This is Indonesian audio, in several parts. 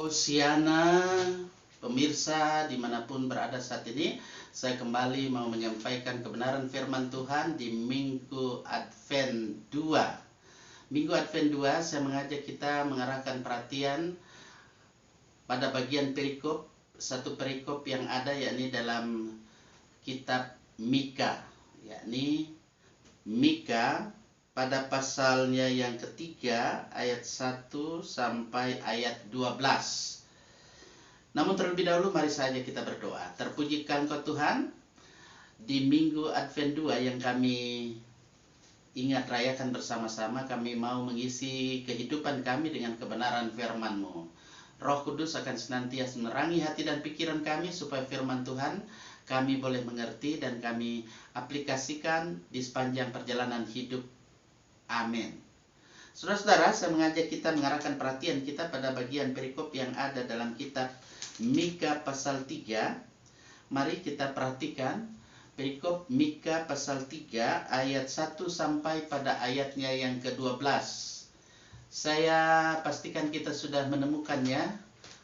Hosiana, pemirsa dimanapun berada saat ini, saya kembali mau menyampaikan kebenaran firman Tuhan di Minggu Advent 2. Minggu Advent 2 saya mengajak kita mengarahkan perhatian pada bagian perikop, satu perikop yang ada yakni dalam kitab Mika, yakni Mika pada pasalnya yang ketiga ayat 1 sampai ayat 12. Namun terlebih dahulu mari saja kita berdoa. Terpujikan Kau Tuhan, di Minggu Advent 2 yang kami ingat rayakan bersama-sama, kami mau mengisi kehidupan kami dengan kebenaran firman-Mu. Roh Kudus akan senantiasa menerangi hati dan pikiran kami supaya firman Tuhan kami boleh mengerti dan kami aplikasikan di sepanjang perjalanan hidup. Amin. Saudara-saudara, saya mengajak kita mengarahkan perhatian kita pada bagian perikop yang ada dalam kitab Mika pasal 3. Mari kita perhatikan perikop Mika pasal 3 ayat 1 sampai pada ayatnya yang ke-12. Saya pastikan kita sudah menemukannya.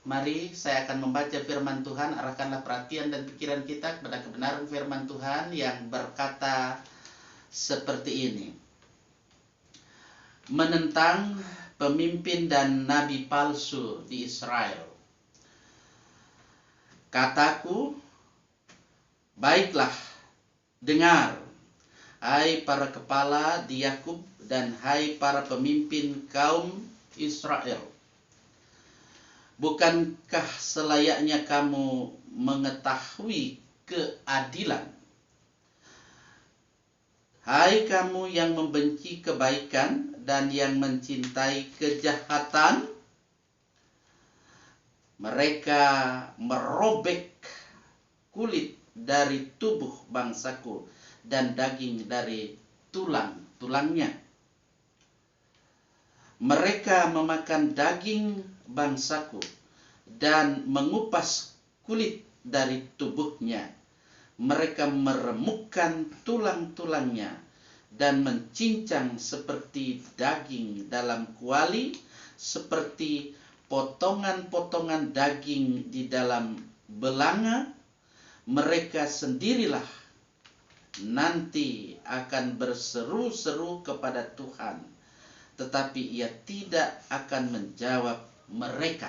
Mari saya akan membaca firman Tuhan. Arahkanlah perhatian dan pikiran kita kepada kebenaran firman Tuhan yang berkata seperti ini. Menentang pemimpin dan nabi palsu di Israel. Kataku, baiklah, dengar, hai para kepala di Yakub dan hai para pemimpin kaum Israel. Bukankah selayaknya kamu mengetahui keadilan? Hai kamu yang membenci kebaikan dan yang mencintai kejahatan, mereka merobek kulit dari tubuh bangsaku dan daging dari tulang-tulangnya. Mereka memakan daging bangsaku dan mengupas kulit dari tubuhnya. Mereka meremukkan tulang-tulangnya dan mencincang seperti daging dalam kuali, seperti potongan-potongan daging di dalam belanga. Mereka sendirilah nanti akan berseru-seru kepada Tuhan, tetapi Ia tidak akan menjawab mereka.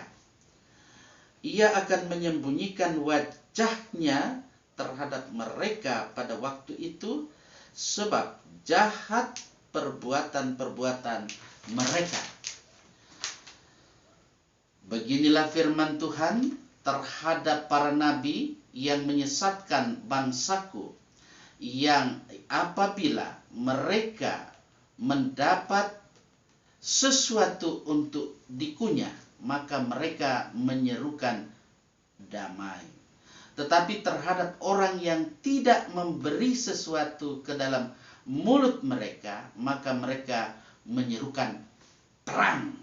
Ia akan menyembunyikan wajahnya terhadap mereka pada waktu itu, sebab jahat perbuatan-perbuatan mereka. Beginilah firman Tuhan terhadap para nabi yang menyesatkan bangsaku, yang apabila mereka mendapat sesuatu untuk dikunyah, maka mereka menyerukan damai. Tetapi terhadap orang yang tidak memberi sesuatu ke dalam mulut mereka, maka mereka menyerukan perang.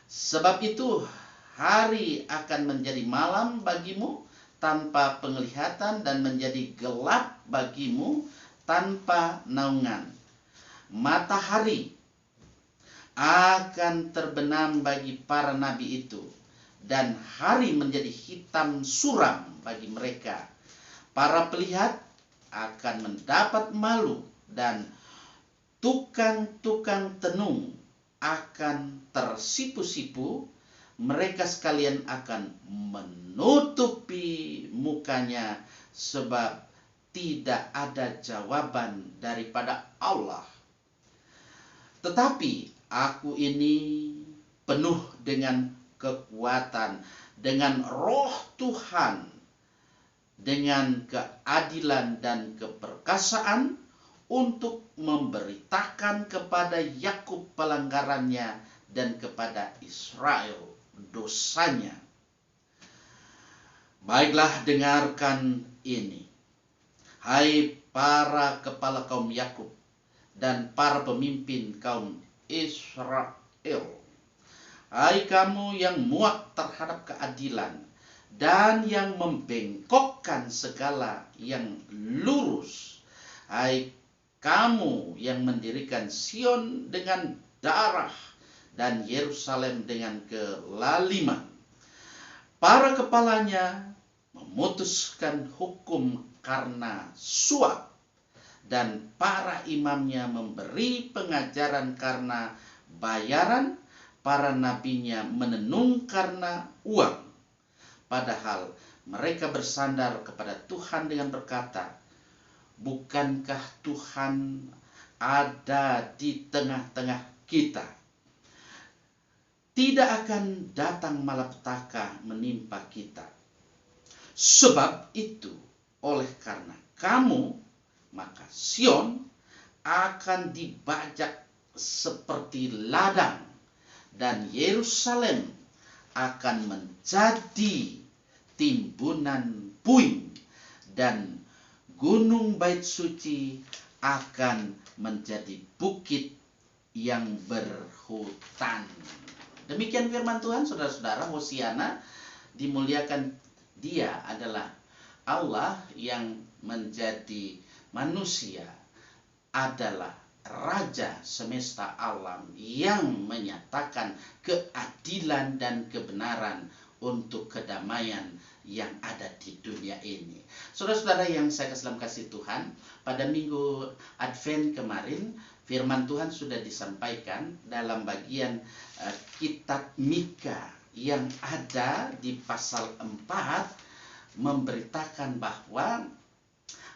Sebab itu hari akan menjadi malam bagimu tanpa penglihatan, dan menjadi gelap bagimu tanpa naungan. Matahari akan terbenam bagi para nabi itu, dan hari menjadi hitam suram bagi mereka. Para pelihat akan mendapat malu, dan tukang-tukang tenung akan tersipu-sipu. Mereka sekalian akan menutupi mukanya, sebab tidak ada jawaban daripada Allah. Tetapi aku ini penuh dengan kekuatan, dengan roh Tuhan, dengan keadilan dan keperkasaan, untuk memberitakan kepada Yakub pelanggarannya dan kepada Israel dosanya. Baiklah, dengarkan ini, hai para kepala kaum Yakub dan para pemimpin kaum Israel. Hai kamu yang muak terhadap keadilan dan yang membengkokkan segala yang lurus. Hai kamu yang mendirikan Sion dengan darah dan Yerusalem dengan kelaliman. Para kepalanya memutuskan hukum karena suap, dan para imamnya memberi pengajaran karena bayaran, para nabinya menenung karena uang. Padahal mereka bersandar kepada Tuhan dengan berkata, bukankah Tuhan ada di tengah-tengah kita? Tidak akan datang malapetaka menimpa kita. Sebab itu, oleh karena kamu, maka Sion akan dibajak seperti ladang, dan Yerusalem akan menjadi timbunan puing, dan gunung bait suci akan menjadi bukit yang berhutan. Demikian firman Tuhan, saudara-saudara. Hosiana, dimuliakan Dia adalah Allah yang menjadi manusia, adalah Raja semesta alam yang menyatakan keadilan dan kebenaran untuk kedamaian yang ada di dunia ini. Saudara-saudara yang saya kasih Tuhan, pada minggu Advent kemarin, firman Tuhan sudah disampaikan dalam bagian kitab Mika yang ada di pasal 4, memberitakan bahwa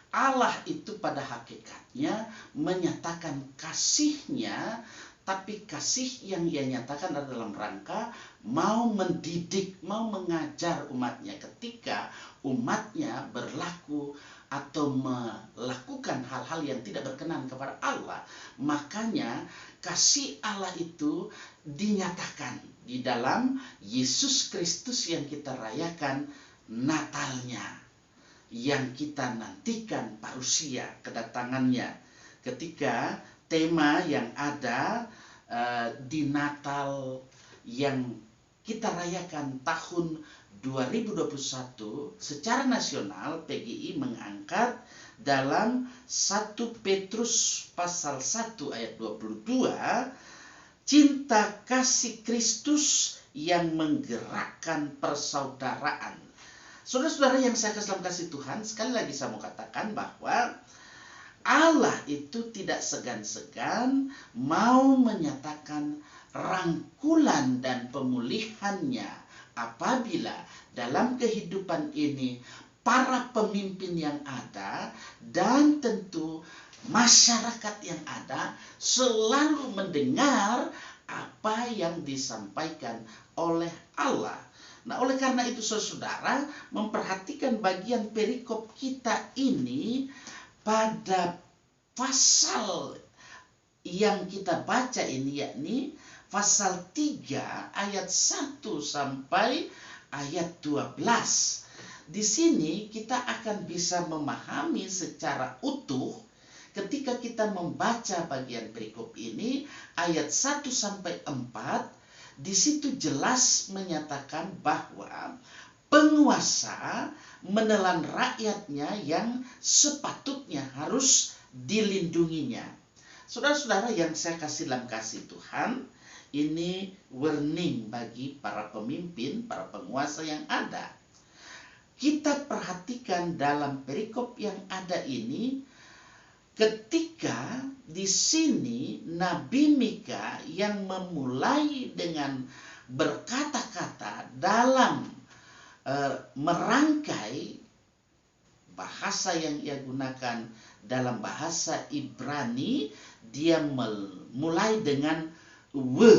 Allah itu pada hakikatnya menyatakan kasih-Nya, tapi kasih yang Ia nyatakan adalah dalam rangka mau mendidik, mau mengajar umatnya ketika umatnya berlaku atau melakukan hal-hal yang tidak berkenan kepada Allah. Makanya kasih Allah itu dinyatakan di dalam Yesus Kristus yang kita rayakan Natalnya, yang kita nantikan parusia kedatangannya. Ketika tema yang ada di Natal yang kita rayakan tahun 2021 secara nasional, PGI mengangkat dalam 1 Petrus pasal 1 ayat 22, cinta kasih Kristus yang menggerakkan persaudaraan. Saudara-saudara yang saya kasih Tuhan, sekali lagi saya mau katakan bahwa Allah itu tidak segan-segan mau menyatakan rangkulan dan pemulihannya apabila dalam kehidupan ini para pemimpin yang ada dan tentu masyarakat yang ada selalu mendengar apa yang disampaikan oleh Allah. Nah, oleh karena itu saudara, memperhatikan bagian perikop kita ini pada pasal yang kita baca ini, yakni pasal 3 ayat 1 sampai ayat 12. Di sini kita akan bisa memahami secara utuh ketika kita membaca bagian perikop ini ayat 1 sampai 4. Di situ jelas menyatakan bahwa penguasa menelan rakyatnya yang sepatutnya harus dilindunginya. Saudara-saudara yang saya kasih dalam kasih Tuhan, ini warning bagi para pemimpin, para penguasa yang ada. Kita perhatikan dalam perikop yang ada ini, ketika di sini Nabi Mika yang memulai dengan berkata-kata dalam merangkai bahasa yang ia gunakan dalam bahasa Ibrani, dia mulai dengan we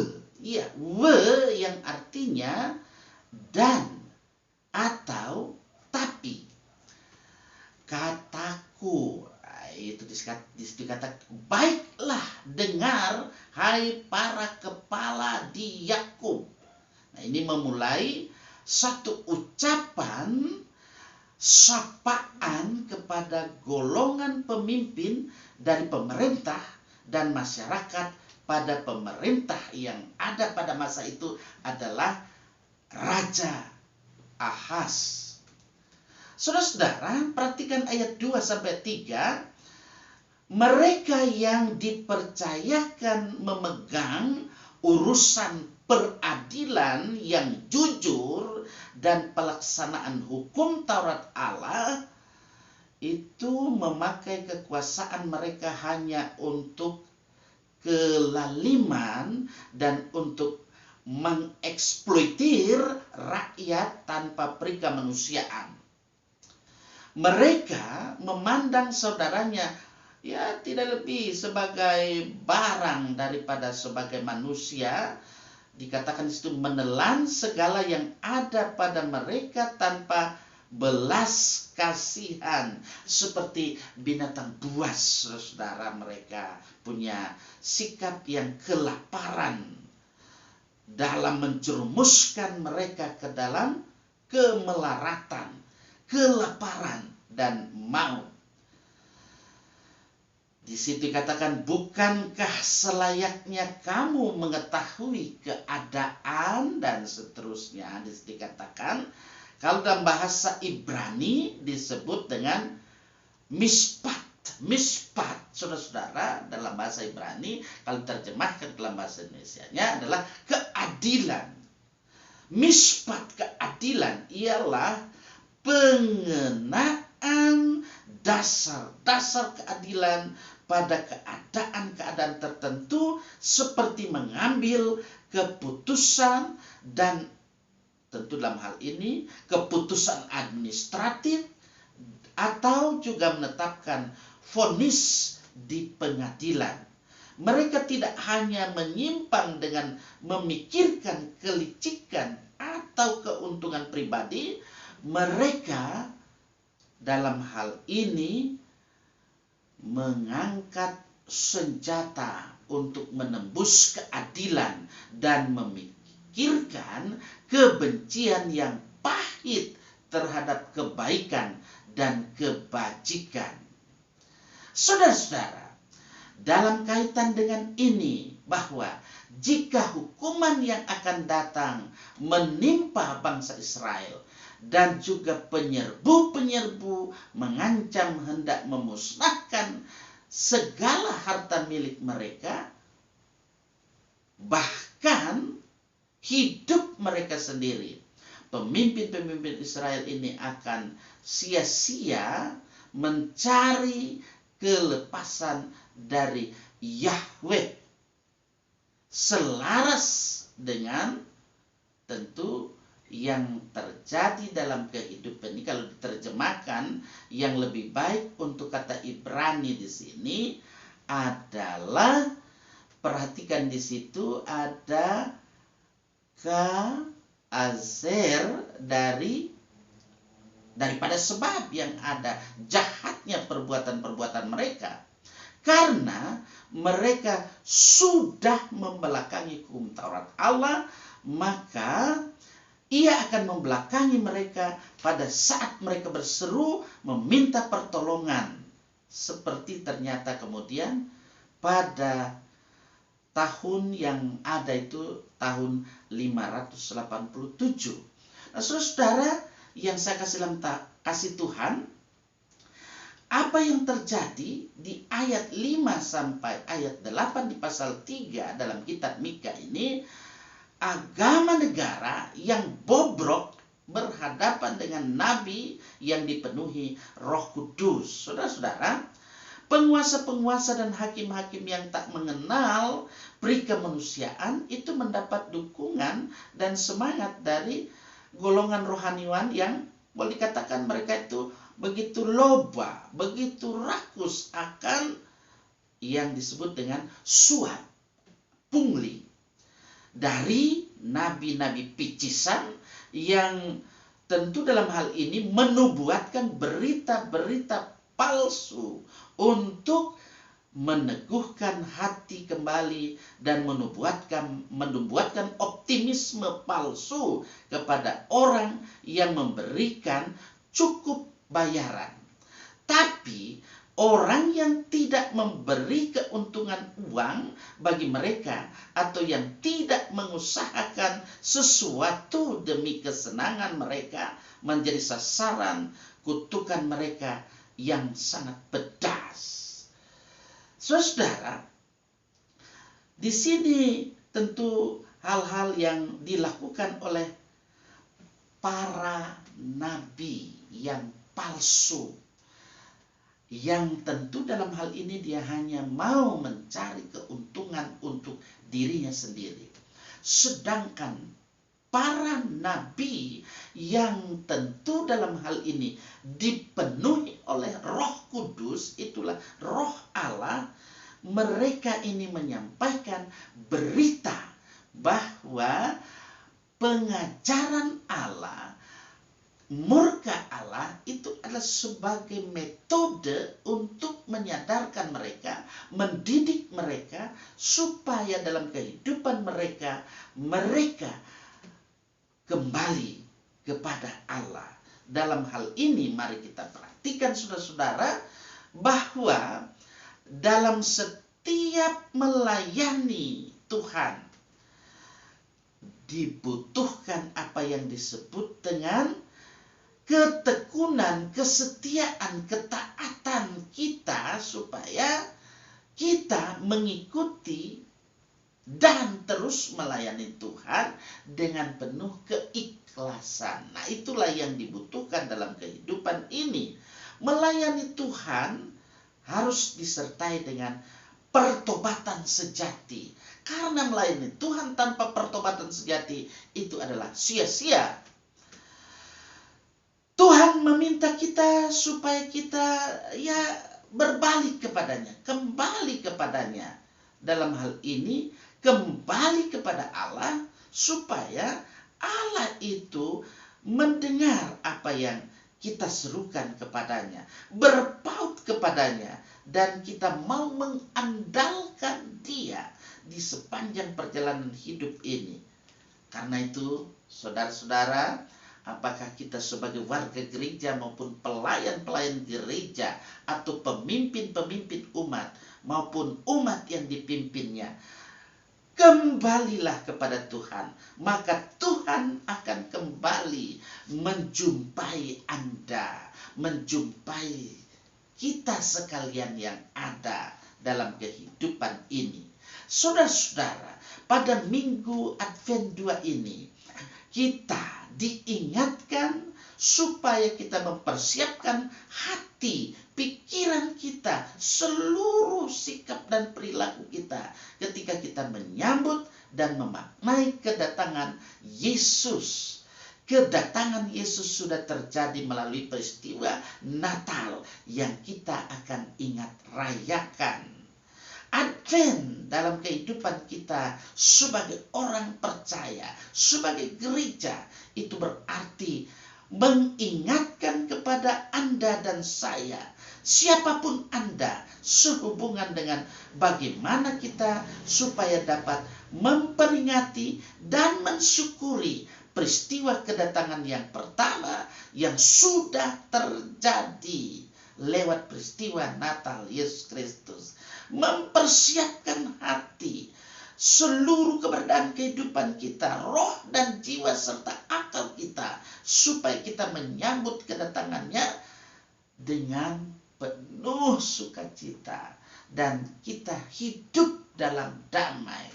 yang artinya dan atau tapi. Kataku, itu dikatakan, baiklah dengar hai para kepala di Yakub. Nah, ini memulai satu ucapan sapaan kepada golongan pemimpin dari pemerintah dan masyarakat pada pemerintah yang ada pada masa itu adalah Raja Ahaz. Saudara-saudara, perhatikan ayat 2-3. Mereka yang dipercayakan memegang urusan peradilan yang jujur dan pelaksanaan hukum Taurat Allah itu memakai kekuasaan mereka hanya untuk kelaliman dan untuk mengeksploitir rakyat tanpa perikemanusiaan. Mereka memandang saudaranya ya tidak lebih sebagai barang daripada sebagai manusia. Dikatakan di situ menelan segala yang ada pada mereka tanpa belas kasihan, seperti binatang buas. Saudara, mereka punya sikap yang kelaparan dalam menjerumuskan mereka ke dalam kemelaratan, kelaparan, dan maut. Di situ dikatakan, bukankah selayaknya kamu mengetahui keadaan, dan seterusnya. Di situ dikatakan, kalau dalam bahasa Ibrani disebut dengan mispat. Mispat, saudara-saudara, dalam bahasa Ibrani, kalau terjemahkan dalam bahasa Indonesianya adalah keadilan. Mispat, keadilan, ialah pengenaan dasar-dasar keadilan pada keadaan-keadaan tertentu, seperti mengambil keputusan, dan tentu dalam hal ini keputusan administratif, atau juga menetapkan vonis di pengadilan. Mereka tidak hanya menyimpang dengan memikirkan kelicikan atau keuntungan pribadi, mereka dalam hal ini mengangkat senjata untuk menembus keadilan dan memikirkan kebencian yang pahit terhadap kebaikan dan kebajikan. Saudara-saudara, dalam kaitan dengan ini, bahwa jika hukuman yang akan datang menimpa bangsa Israel dan juga penyerbu-penyerbu mengancam hendak memusnahkan segala harta milik mereka, bahkan hidup mereka sendiri, pemimpin-pemimpin Israel ini akan sia-sia mencari kelepasan dari Yahweh, selaras dengan tentu yang terjadi dalam kehidupan ini. Kalau diterjemahkan yang lebih baik untuk kata Ibrani di sini adalah, perhatikan di situ ada azer daripada sebab yang ada jahatnya perbuatan-perbuatan mereka, karena mereka sudah membelakangi hukum Taurat Allah, maka Ia akan membelakangi mereka pada saat mereka berseru meminta pertolongan, seperti ternyata kemudian pada tahun yang ada itu tahun 587. Nah, saudara yang saya kasih Tuhan, apa yang terjadi di ayat 5 sampai ayat 8 di pasal 3 dalam kitab Mika ini, agama negara yang bobrok berhadapan dengan nabi yang dipenuhi Roh Kudus. Saudara-saudara, penguasa-penguasa dan hakim-hakim yang tak mengenal perikemanusiaan itu mendapat dukungan dan semangat dari golongan rohaniwan yang boleh dikatakan mereka itu begitu loba, begitu rakus akan yang disebut dengan suap, pungli, dari nabi-nabi picisan yang tentu dalam hal ini menubuatkan berita-berita palsu untuk meneguhkan hati kembali dan menubuatkan optimisme palsu kepada orang yang memberikan cukup bayaran. Tapi orang yang tidak memberi keuntungan uang bagi mereka, atau yang tidak mengusahakan sesuatu demi kesenangan mereka, menjadi sasaran kutukan mereka yang sangat pedas. Saudara, di sini tentu hal-hal yang dilakukan oleh para nabi yang palsu, yang tentu dalam hal ini dia hanya mau mencari keuntungan untuk dirinya sendiri. Sedangkan para nabi yang tentu dalam hal ini dipenuhi oleh Roh Kudus, itulah Roh Allah, mereka ini menyampaikan berita bahwa pengajaran Allah, murka Allah itu adalah sebagai metode untuk menyadarkan mereka, mendidik mereka, supaya dalam kehidupan mereka kembali kepada Allah. Dalam hal ini mari kita perhatikan saudara-saudara, bahwa dalam setiap melayani Tuhan dibutuhkan apa yang disebut dengan ketekunan, kesetiaan, ketaatan kita, supaya kita mengikuti dan terus melayani Tuhan dengan penuh keikhlasan. Nah, itulah yang dibutuhkan dalam kehidupan ini. Melayani Tuhan harus disertai dengan pertobatan sejati. Karena melayani Tuhan tanpa pertobatan sejati itu adalah sia-sia. Tuhan meminta kita supaya kita berbalik kepadanya, kembali kepadanya. Dalam hal ini kembali kepada Allah, supaya Allah itu mendengar apa yang kita serukan kepadanya, berpaut kepadanya, dan kita mau mengandalkan Dia di sepanjang perjalanan hidup ini. Karena itu, saudara-saudara, apakah kita sebagai warga gereja maupun pelayan-pelayan gereja atau pemimpin-pemimpin umat maupun umat yang dipimpinnya, kembalilah kepada Tuhan, maka Tuhan akan kembali menjumpai Anda, menjumpai kita sekalian yang ada dalam kehidupan ini. Saudara-saudara, pada Minggu Advent 2 ini kita diingatkan supaya kita mempersiapkan hati, pikiran kita, seluruh sikap dan perilaku kita ketika kita menyambut dan memaknai kedatangan Yesus. Kedatangan Yesus sudah terjadi melalui peristiwa Natal yang kita akan ingat rayakan. Advent dalam kehidupan kita sebagai orang percaya, sebagai gereja, itu berarti mengingatkan kepada Anda dan saya, siapapun Anda, sehubungan dengan bagaimana kita supaya dapat memperingati dan mensyukuri peristiwa kedatangan yang pertama yang sudah terjadi lewat peristiwa Natal Yesus Kristus. Mempersiapkan hati, seluruh keberadaan kehidupan kita, roh dan jiwa serta akal kita, supaya kita menyambut kedatangannya dengan penuh sukacita, dan kita hidup dalam damai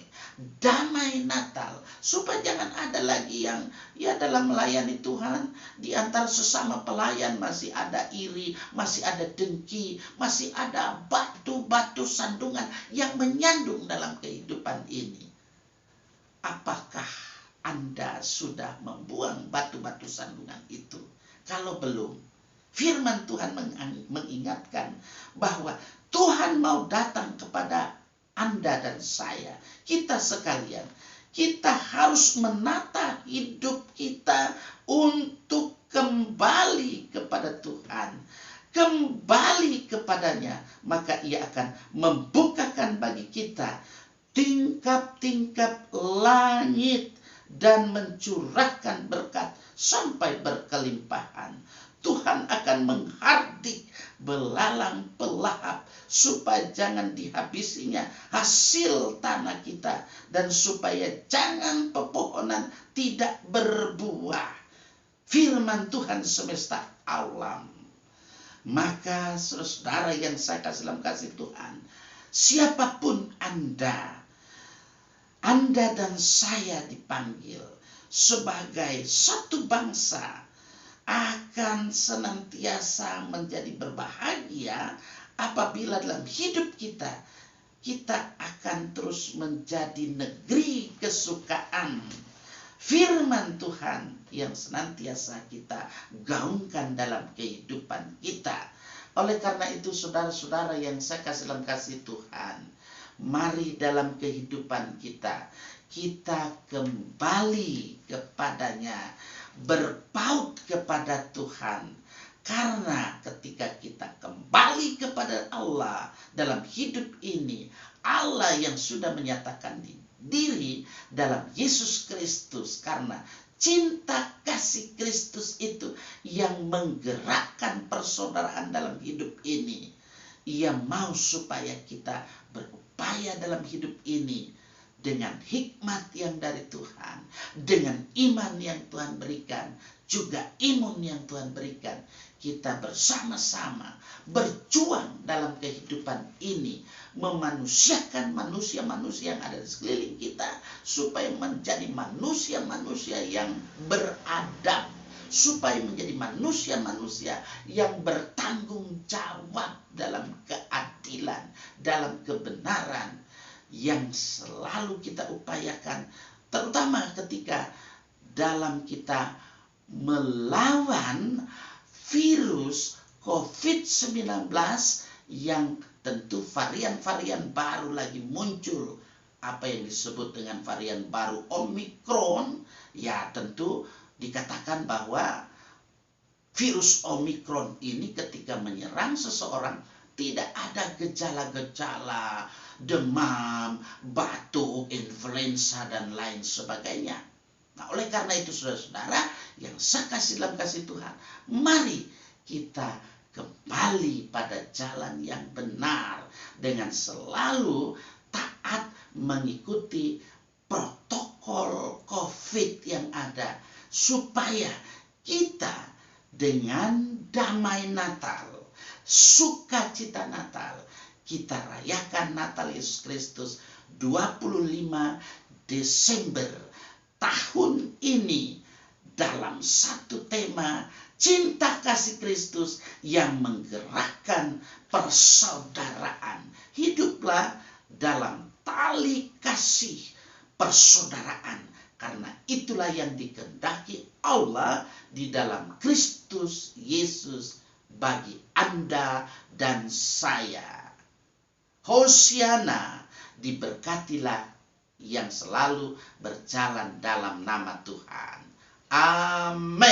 Natal, supaya jangan ada lagi yang dalam melayani Tuhan di antara sesama pelayan masih ada iri, masih ada dengki, masih ada batu-batu sandungan yang menyandung dalam kehidupan ini. Apakah Anda sudah membuang batu-batu sandungan itu? Kalau belum, firman Tuhan mengingatkan bahwa Tuhan mau datang kepada Anda dan saya, kita sekalian. Kita harus menata hidup kita untuk kembali kepada Tuhan, kembali kepadanya, maka Ia akan membukakan bagi kita tingkap-tingkap langit dan mencurahkan berkat sampai berkelimpahan. Tuhan akan menghardik belalang pelahap supaya jangan dihabisinya hasil tanah kita, dan supaya jangan pepohonan tidak berbuah. Firman Tuhan semesta alam. Maka saudara yang saya kasih dalam kasih Tuhan, siapapun Anda Anda dan saya dipanggil sebagai satu bangsa akan senantiasa menjadi berbahagia apabila dalam hidup kita akan terus menjadi negeri kesukaan firman Tuhan yang senantiasa kita gaungkan dalam kehidupan kita. Oleh karena itu, saudara-saudara yang saya kasih dalam kasih Tuhan, mari dalam kehidupan kita kembali kepadanya, berpaut kepada Tuhan. Karena ketika kita kembali kepada Allah dalam hidup ini, Allah yang sudah menyatakan diri dalam Yesus Kristus, karena cinta kasih Kristus itu yang menggerakkan persaudaraan dalam hidup ini. Ia mau supaya kita berupaya dalam hidup ini dengan hikmat yang dari Tuhan, dengan iman yang Tuhan berikan, juga imun yang Tuhan berikan. Kita bersama-sama berjuang dalam kehidupan ini, memanusiakan manusia-manusia yang ada di sekeliling kita, supaya menjadi manusia-manusia yang beradab, supaya menjadi manusia-manusia yang bertanggung jawab dalam keadilan, dalam kebenaran yang selalu kita upayakan, terutama ketika dalam kita melawan virus COVID-19 yang tentu varian-varian baru lagi muncul. Apa yang disebut dengan varian baru Omikron, ya tentu dikatakan bahwa virus Omikron ini ketika menyerang seseorang tidak ada gejala-gejala demam, batuk, influenza, dan lain sebagainya. Nah, oleh karena itu, saudara-saudara yang saya kasih dalam kasih Tuhan, mari kita kembali pada jalan yang benar dengan selalu taat mengikuti protokol COVID yang ada, supaya kita dengan damai Natal, sukacita Natal, kita rayakan Natal Yesus Kristus 25 Desember tahun ini dalam satu tema cinta kasih Kristus yang menggerakkan persaudaraan. Hiduplah dalam tali kasih persaudaraan, karena itulah yang dikehendaki Allah di dalam Kristus Yesus bagi Anda dan saya. Hosiana, diberkatilah yang selalu berjalan dalam nama Tuhan. Amin.